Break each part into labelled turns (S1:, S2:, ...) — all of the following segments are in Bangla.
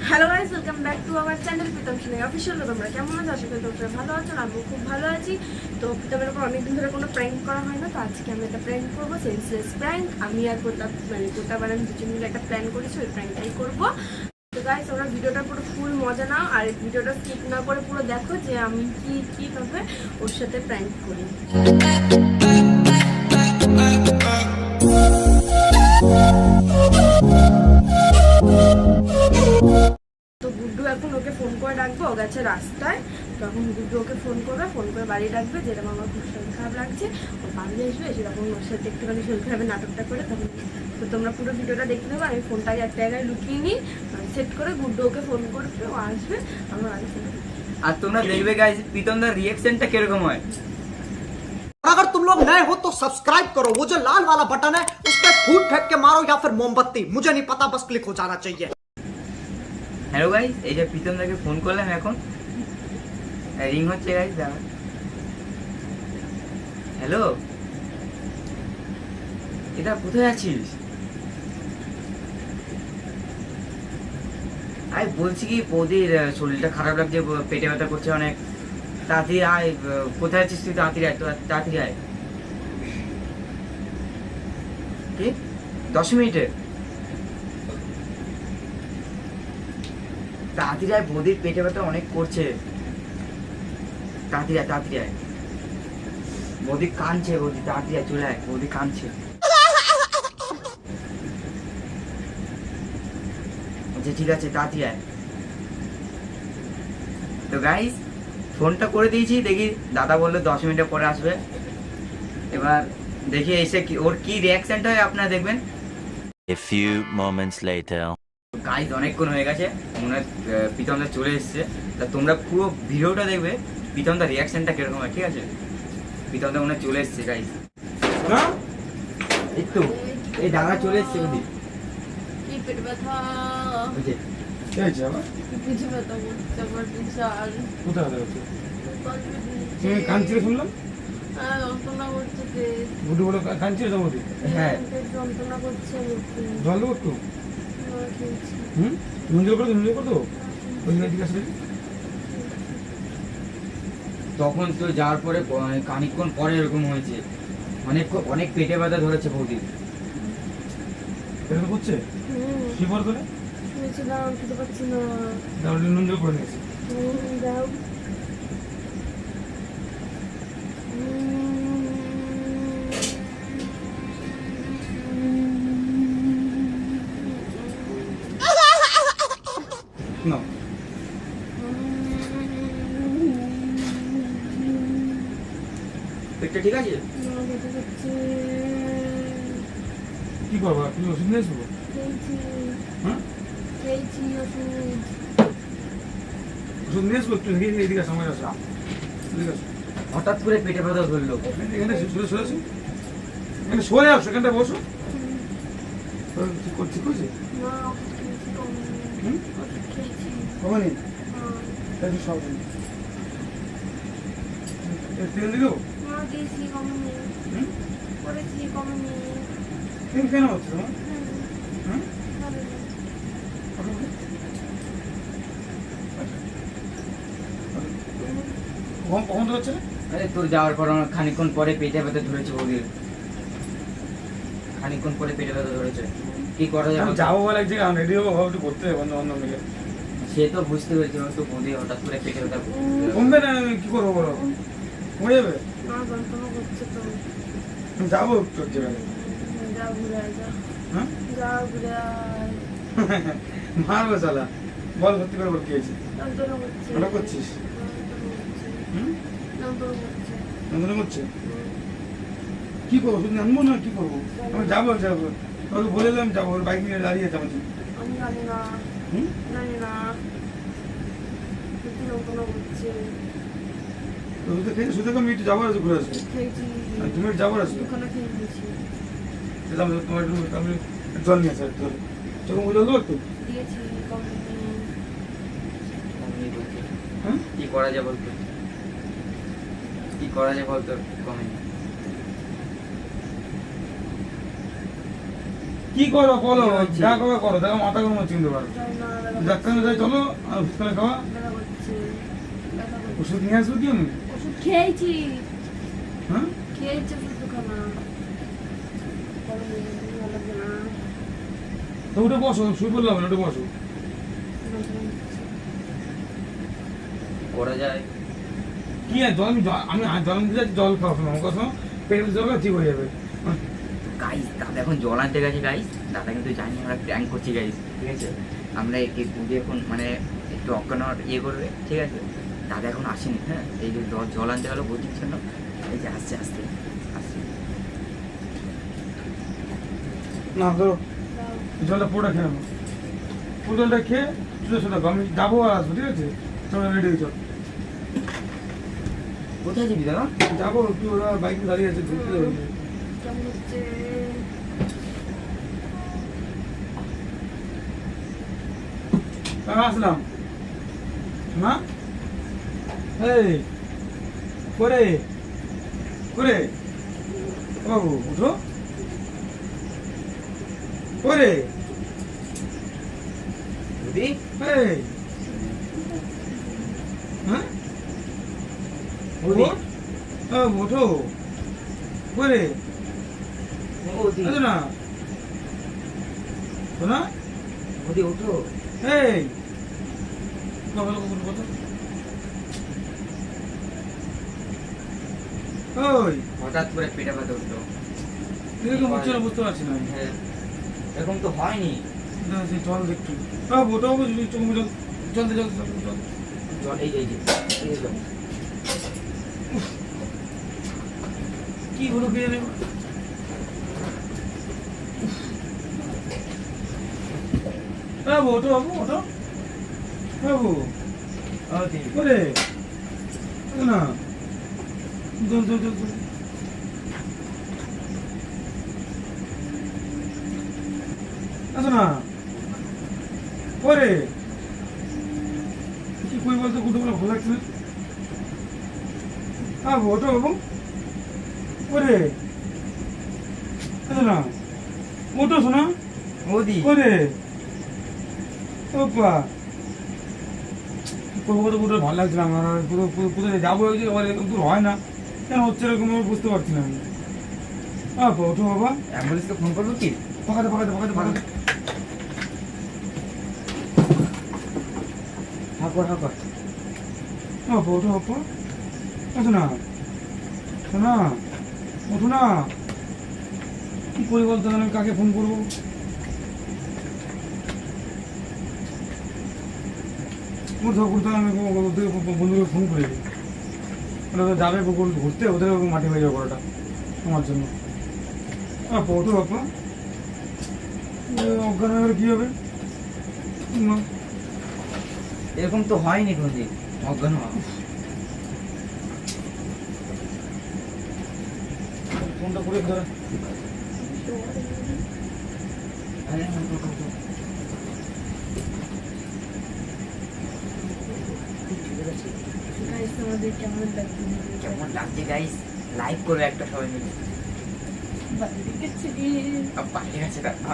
S1: Hello guys, welcome back to our channel Pritam Sinha official. তোমরা কেমন আছো? আশা করি তোমরা ভালো আছো। আমিও খুব ভালো আছি। তো প্রীতমের উপর অনেকদিন ধরে কোনো প্র্যাঙ্ক করা হয় না, তো আজকে আমি একটা প্র্যাঙ্ক করবো, সেন্সলেস প্র্যাঙ্ক। আমি আর প্রতাপ আর আমি দুজন মিলে একটা প্ল্যান করেছি, ওই প্র্যাঙ্কটাই করবো। তো গাইস, তোমরা ভিডিওটা পুরো ফুল মজা নাও, আর ভিডিওটা স্কিপ না করে পুরো দেখো যে আমি কীভাবে ওর সাথে প্র্যাঙ্ক করি। তো গুড্ডু এখন ওকে ফোন করে ডাকবো, ও গেছে রাস্তায়। তখন গুড্ডু ওকে ফোন করে বাড়ি ডাকবে, যেরকম আমার খুব শরীর খারাপ লাগছে। ও বাড়ি আসবে, এসে তখন ওর সাথে একটুখানি শরীর খারাপের নাটকটা করে তখন। তো তোমরা পুরো ভিডিওটা দেখতে দেবো। আমি ফোনটাকে একটা জায়গায় লুকিয়ে নিই, সেট করে গুড্ডু ওকে ফোন করবে, ও আসবে, আমার আগে ফোন।
S2: আর তোমরা দেখবে গাইস প্রীতমদার রিঅ্যাকশনটা কিরকম হয়।
S3: अगर तुम लोग नए हो तो सब्सक्राइब करो, वो जो लाल वाला बटन है उस पर फूट फेंक के मारो या फिर मोमबत्ती, मुझे नहीं पता, बस क्लिक हो जाना चाहिए।
S2: হ্যালো গাইস, এই যে প্রীতমদাকে ফোন করলাম, এখন রিং হচ্ছে গাইস। দাঁড়া। হ্যালো, এটা কোথায় আছিস? আরে বলছি কি, বৌদির শরীরটা খারাপ লাগছে, পেটে ব্যথা করছে অনেক। তাড়াতাড়ি আয়, কোথায় আছিস তুই? তাড়াতাড়ি আয়, তাড়াতাড়ি আয়। কি 10 মিনিটে? তাড়াতাড়ি আয়, বৌদির পেটে ব্যথা অনেক করছে। তাড়াতাড়ি আয়, তাড়াতাড়ি আয়। বৌদি কাঁদছে, বৌদি তাড়াতাড়ি আয়, চলে আয়, বৌদি কাঁদছে। আচ্ছা ঠিক আছে, তাড়াতাড়ি আয়। তো গাইস, ফোনটা করে দিয়েছি, দেখি দাদা বললো 10 মিনিটের পরে আসবে। এবার দেখি এসে ওর কি রিঅ্যাকশনটা হয়, আপনারা দেখবেন।
S4: A few moments later.
S2: Guys, অনেকক্ষণ হয়ে গেছে, মনে হয় প্রীতমদা চলে এসছে। তা তোমরা পুরো ভিডিওটা দেখবে, প্রীতমদার রিঅ্যাকশনটা কিরকম হয়, ঠিক আছে? প্রীতমদা মনে হয় চলে এসছে গাইস। এই তো, এই দাদা চলে এসছে। বুঝি
S1: কি পেট ব্যথা,
S2: বুঝে
S5: কি হয়েছে আবার?
S1: পিছু ব্যথা করছে আমার বিশাল।
S5: কোথায় ব্যথা হচ্ছে? তুমি কাঁদছিলে শুনলাম।
S1: হ্যাঁ, যন্ত্রণা করছে পেট।
S5: গুডু বলে কাঁদছিলে তোমাকে?
S2: হ্যাঁ,
S1: পেট যন্ত্রণা করছে একটু।
S5: জল দেবো একটু?
S1: না, খেয়েছি।
S5: নুন জল করে দেবো? ওই জন্য জিজ্ঞাসা করি।
S2: তখন তো যাওয়ার পরে খানিকক্ষণ পরে এরকম হয়েছে, অনেক পেটে ব্যথা ধরেছে বৌদি।
S5: ব্যথা করছে? কি বল করে?
S1: শুনেছিলাম, খেতে পাচ্ছি না।
S5: তাহলে নুন জল করে নিয়েছি।
S1: যাও।
S5: না
S2: পেটটা ঠিক আছে?
S5: কি করবো? তুমি ওষুধ নিয়ে আসবো? হ্যাঁ, ওষুধ নিয়ে আসবো একটু। এদিকে সময় আসো, এদিকে আসো।
S2: হঠাৎ করে পেটে ব্যথা ধরলো।
S5: এখানে সরে আসো, এখানে সরে আসো, এখানটা বসো। ঠিক করছে? কমানি একটু সব তেল দিল। কেন হচ্ছে তোমার? কখন তো হচ্ছে?
S2: আরে তোর যাওয়ার পর আমার খানিকক্ষণ পরে পেটে ব্যথা ধরেছে বৌদির। খানিকক্ষণ পরে পেটে ব্যথা ধরেছে, কি করা যাবে?
S5: যাবো বলে এক জায়গায় রেডি হবো, একটু করতে হবে অন্য মিলে।
S2: সে তো বুঝতে পেরেছি, তো বৌদি হঠাৎ করে পেটে ব্যথা।
S5: কমবে না, কি করবো বলো? কমে যাবে? যাবো একটু এক জায়গায়। হ্যাঁ, মারবো শালা। বল সত্যি করে বল, কি হয়েছে? ওটা করছিস? যন্ত্রণা করছে? কি করবো? শুধু আনবো না, কি করবো? আমি যাবো তোকে বলে দিলাম যাবো, ওর বাইক নিয়ে দাঁড়িয়ে আছে আমার। শুধু আমি একটু যাবো, আসবো ঘুরে আসবো। তুমি একটু যাবো, আসবো তোমার আমি জল নিয়ে আসা। চোখ জল দেবো একটু? হ্যাঁ,
S2: কি করা যায় বলতো? কি করা যায় বলতো? কমেন্ট।
S5: কি করো বলো,
S2: কি হয়েছে?
S5: যা করো করো, দেখো মাথা গরম হচ্ছে কিন্তু পারো।
S1: ব্যথা
S5: ডাক্তার যাই চলো, আর ওষুধ করে খাওয়া।
S1: করছে, ব্যথা করছে।
S5: ওষুধ নিয়ে আসবো কি আমি?
S1: ওষুধ খেয়েছি,
S5: হ্যাঁ?
S1: খেয়েছি ওষুধ খানা। ভালো লাগছে না।
S5: তো উঠে বসো, শুয়ে পড়লাম না, উঠে বসো।
S2: করা যায়।
S5: কি আর জল, আমি জল দিতে যাচ্ছি, জল খাওয়া শোনো আমার কথা, পেটের জল ঠিক হয়ে যাবে।
S2: গাইস দাদা এখন জল আনতে গেছে গাইস, দাদা কিন্তু জানি আমরা প্র্যাঙ্ক করছি গাইস, ঠিক আছে? আমরা একে বুঝে এখন মানে একটু অজ্ঞান হওয়ার ইয়ে করবে, ঠিক আছে? দাদা এখন আসেনি, হ্যাঁ? এই যে জল আনতে গেলো বুঝির জন্য, এই যে আসছে আসছে আসছে।
S5: না ধরো, জলটা পুরোটা খেয়ে নেবো, পুরো জলটা খেয়ে শুধু শুধু আমি যাবো আর আসবো, ঠিক আছে? চলো রেডি হয়ে চল,
S2: কোথায় যাবি দাদা?
S5: যাবো একটু, ওরা বাইকে দাঁড়িয়ে আছে, ঘুরতে যাবো।
S1: কেমন হচ্ছে?
S5: আমি আসলাম না, এই করে করে বাবু উঠো, করে
S2: বুঝি?
S5: এই হ্যাঁ
S2: বুঝি?
S5: ওঠো, করে
S2: বুঝি?
S5: আছো না, শোনা,
S2: বুঝি ওঠো।
S5: এই বাবা কখন কথা, ওই
S2: হঠাৎ করে পেটে ব্যথা উঠলো।
S5: এরকম হচ্ছে না, বুঝতে পারছি না আমি।
S2: হ্যাঁ, এরকম তো হয়নি।
S5: না, সেই জল একটু ওটাও চোখ মুখে জল জল জল জল জল
S2: জল এই যে এই যে জল।
S5: কি হলো কে জানে, বাবু ওটো, বাবু ওটো, বাবু করে না, জল জল জল জল, আচ্ছা না করে কি কই বলতে গুটো বলে ভালো লাগছে না, বাবু ওটো, বাবু করে আচ্ছা না ওটো, শোনা
S2: মোদি
S5: করে ওপা করবো তো পুরো ভালো লাগছে না আমার, আর পুরো কোথায় যাবো, ওই যে এরকম তো হয় না, কেন হচ্ছে এরকম আমি বুঝতে পারছি না আমি। বাবা ওঠো বাবা,
S2: অ্যাম্বুলেন্সকে ফোন করবো কি?
S5: পাকাতে পাকাতে পাকাতে পাকাতে,
S2: হাঁকর হাঁকর।
S5: বাবা ওঠো বাবা, আচ্ছা না শোনা, ওঠো না, কি করি বলতো, আমি কাকে ফোন করবো? উঠো উঠো, আমি বন্ধুকে ফোন করে দিই, ওরা তো যাবে ঘুরতে, ওদের মাঠে হয়ে যাবে ওটা আমার জন্য। বাবা ওঠো বাবা, অজ্ঞান হয়ে গেলে কি হবে? না,
S2: এরকম তো হয়নি কোনদিন অজ্ঞান হওয়া।
S5: ফোনটা করে ধরে,
S1: Guys, আমাদের কেমন লাগছে?
S2: কেমন লাগছে গাইস? লাইক করবে একটা সবাই মিলে।
S1: বাড়ি দেখেছি।
S2: বাইরে গেছে দাদা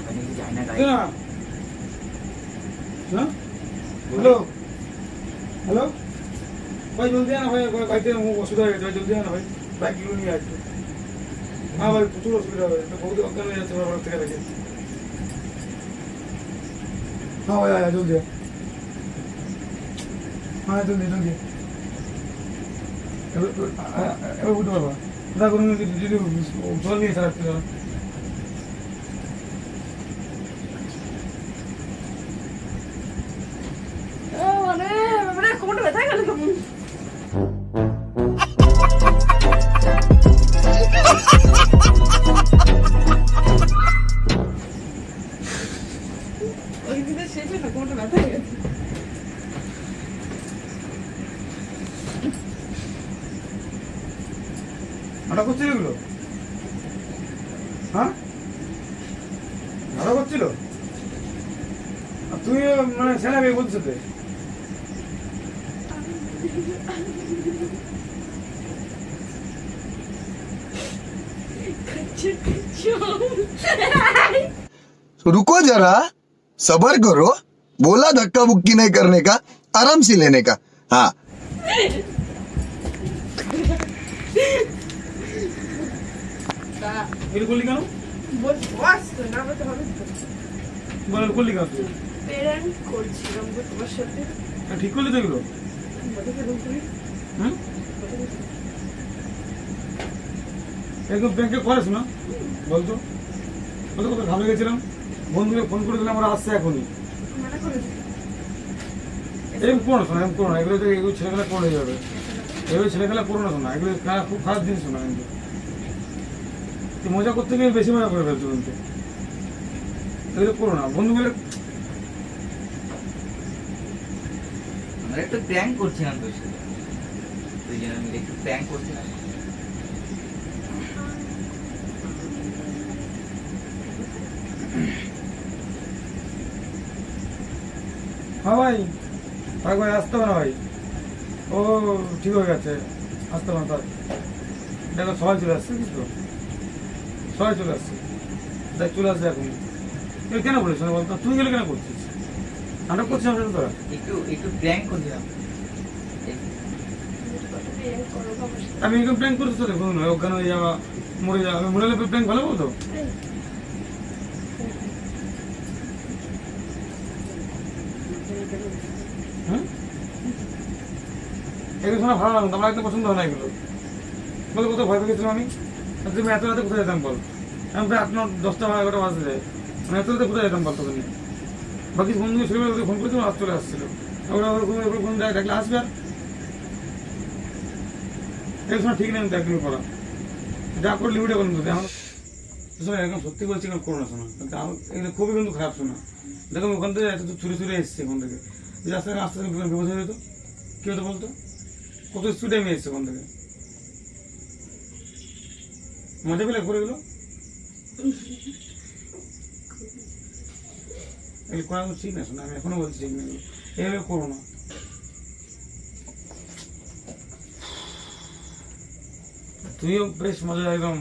S2: কিন্তু যায় না গাইস।
S5: না না, হ্যালো হ্যালো ভাই, জলদি আনা ভাই, বাইকে অসুবিধা হয়ে গেছে ভাই, জলদি আনা ভাই, বাইকগুলো নিয়ে আসবে। হ্যাঁ ভাই, প্রচুর অসুবিধা হবে, বহুত অজ্ঞান হয়ে যাচ্ছে বাবার থেকে দেখে। হ্যাঁ ভাই আয় জলদি, হ্যাঁ জলদি জলদি, এবার উঠতে পারবা না, কোনো যদি জল নিয়ে ছাড়া একটু যারা।
S1: মানে কোমরটা ব্যথা গেল কেমন? ওই দিকে শেষ হলো, কোমরটা ব্যথা হয়ে গেছে।
S5: নাটক করছিল এগুলো, হ্যাঁ নাটক করছিল, আর তুই মানে ছেলে মেয়ে বলছিস সাথে,
S6: रुको जरा, सबर करो, बोला धक्का बुक्की नहीं करने का, आराम से लेने का। हाँ
S5: এটা করলি কেন?
S1: বস তো না বলতে হবে তো।
S5: বল করলি কেন তুই?
S1: প্র্যাঙ্ক করছিলাম গো তোমার সাথে।
S5: ঠিক করলি তো এগুলো?
S1: বলে কেন তুমি?
S5: হুম? এরকম ব্যাংকে করিস না? বলতো কত কত ঘামে গেছিলাম, বন্ধুকে ফোন করে দিলাম, আমরা আসছে এখনই।
S1: মানা করে দিই।
S5: এরকম করো শোনা, এরকম করো না, এগুলো তো এগুলো ছেলেখেলা করে যাবে, এগুলো ছেলেখেলা করো না শোনা, এগুলো খুব খারাপ জিনিস শোনা। কিন্তু তুই মজা করতে গিয়ে বেশি মজা করে ফেলছো, কিন্তু এগুলো করো না বন্ধু মিলে।
S2: আমরা একটু প্র্যাঙ্ক করছিলাম তোর সাথে, দুইজনে মিলে একটু প্র্যাঙ্ক করছিলাম।
S5: হ্যাঁ ভাই, ভাই ভাই আসতে হবে না ভাই, ও ঠিক হয়ে গেছে, আসতে হবে না তার। দেখো সবাই চলে আসছে, বুঝতো সবাই চলে আসছে, দেখ চলে আসছে এখন। তুই কেন বলিস না বলতো, তুই গেলে কেন করছিস? আমরা করছিলাম সেটা তোরা।
S2: একটু একটু প্র্যাঙ্ক করছিলাম।
S1: প্র্যাঙ্ক করো বাবার সাথে।
S5: আমি এরকম প্ল্যান করছি তো, দেখুন অজ্ঞান হয়ে যাওয়া, মরে যাওয়া, আমি মরে গেলে প্ল্যান ভালো বলতো। হ্যাঁ এগুলো শোনা ভালো লাগতো, আমার একদম পছন্দ হয় না এগুলো। বলে কোথাও ভয় পেয়েছিলাম আমি, আর তুমি এত রাতে কোথায় যেতাম বল? আমি প্রায় 8-9-10টা 11টা বাজে যায়, আমি এত রাতে কোথায় যেতাম বল তোকে নিয়ে? বাকি বন্ধু ছেলে ফোন করেছিল, আজ চলে আসছিল, ওরা ফোন দেয় দেখলে আসবে। আর এগুলো শোনা ঠিক নেই, কিন্তু একদমই করা যা করে লিমিটে করুন তো। এখন শোনা একদম সত্যি বলছি, এগুলো করো না শোনা, কিন্তু এগুলো খুবই কিন্তু খারাপ শোনা। দেখো ওখান থেকে এত চুরি চুরি এসছে, ওখান থেকে যদি আস্তে আস্তে বিপদ হয়ে যেত, কি হতো বলতো? কত স্পিডে আমি এসছে ওখান থেকে, মজা পেলে করে গেলো। এগুলো করা ঠিক না শোনা, আমি এখনো বলছি ঠিক না, এগুলো করো না। তুইও বেশ মজা একদম,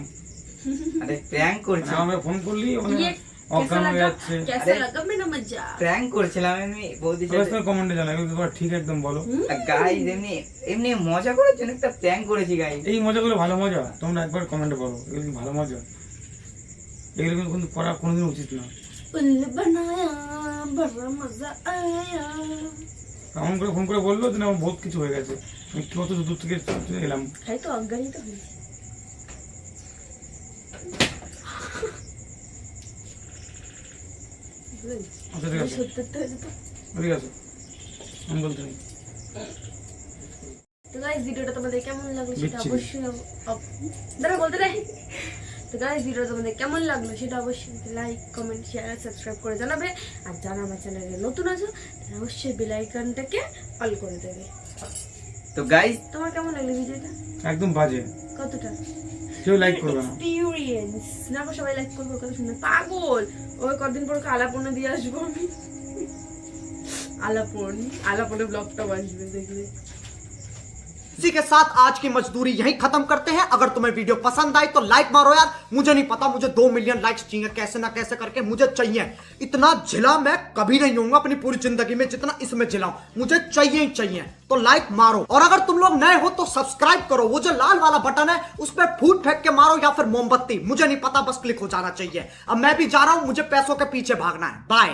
S2: আরে প্র্যাঙ্ক করছিলাম,
S5: আমাকে ফোন করলি ওখানে
S1: ये
S5: অজ্ঞান হয়ে যাচ্ছে।
S1: कैसा लगा मेरा मजा?
S2: প্র্যাঙ্ক করছিলাম আমি বৌদির সাথে।
S5: কমেন্টে জানা এগুলো তোমরা ঠিক একদম বলো।
S2: গাইজ এমনি এমনি মজা করার জন্য একটা প্র্যাঙ্ক করেছি গাইজ।
S5: এই মজাগুলো ভালো মজা, তোমরা একবার কমেন্টে বলো এগুলো কিন্তু ভালো মজা, এগুলো কিন্তু করা কোনোদিন উচিত না।
S1: उल्लू बनाया बड़ा मजा आया।
S5: এমন করে ফোন করে বললো যে না আমার বহুত কিছু হয়ে গেছে, আমি কত দূর থেকে চলে এলাম।
S1: খাই তো অজ্ঞানী তো হয়েছে।
S5: আচ্ছা ঠিক আছে,
S1: সত্যি হয়েছে তো।
S5: ঠিক আছে, আমি বলতে নেই।
S1: তো গাইস ভিডিওটা তোমাদের কেমন লাগলো সেটা
S5: বিচ্ছিরি।
S1: অবশ্যই দাঁড়া বলতে রে। তো গাইস ভিডিওটা তোমাদের কেমন লাগলো সেটা অবশ্যই লাইক কমেন্ট শেয়ার আর সাবস্ক্রাইব করে জানাবে। আর যারা আমার চ্যানেলে নতুন আছো তারা অবশ্যই বেল আইকনটাকে অল করে দেবে।
S2: তো গাইজ
S1: তোমার কেমন লাগলো ভিডিওটা?
S5: একদম বাজে,
S1: কতটা
S5: কেউ লাইক করবে না।
S1: এক্সপিরিয়েন্স না গো, সবাই লাইক করবে, কথা শুনে পাগল। ওই কদিন পর আলাপনে দিয়ে আসবো আমি, আলাপনে ব্লগটা আসবে দেখবে।
S3: इसी के साथ आज की मजदूरी यहीं खत्म करते हैं। अगर तुम्हें वीडियो पसंद आई तो लाइक मारो यार, मुझे नहीं पता, मुझे 2 मिलियन लाइक्स चाहिए, कैसे ना कैसे करके मुझे चाहिए। इतना झिला मैं कभी नहीं होऊंगा अपनी पूरी जिंदगी में जितना इसमें झिलाऊं, मुझे चाहिए ही चाहिए। तो लाइक मारो, और अगर तुम लोग नए हो तो सब्सक्राइब करो, वो जो लाल वाला बटन है उस पर फूट फेंक के मारो या फिर मोमबत्ती, मुझे नहीं पता, बस क्लिक हो जाना चाहिए। अब मैं भी जा रहा हूं, मुझे पैसों के पीछे भागना है। बाय।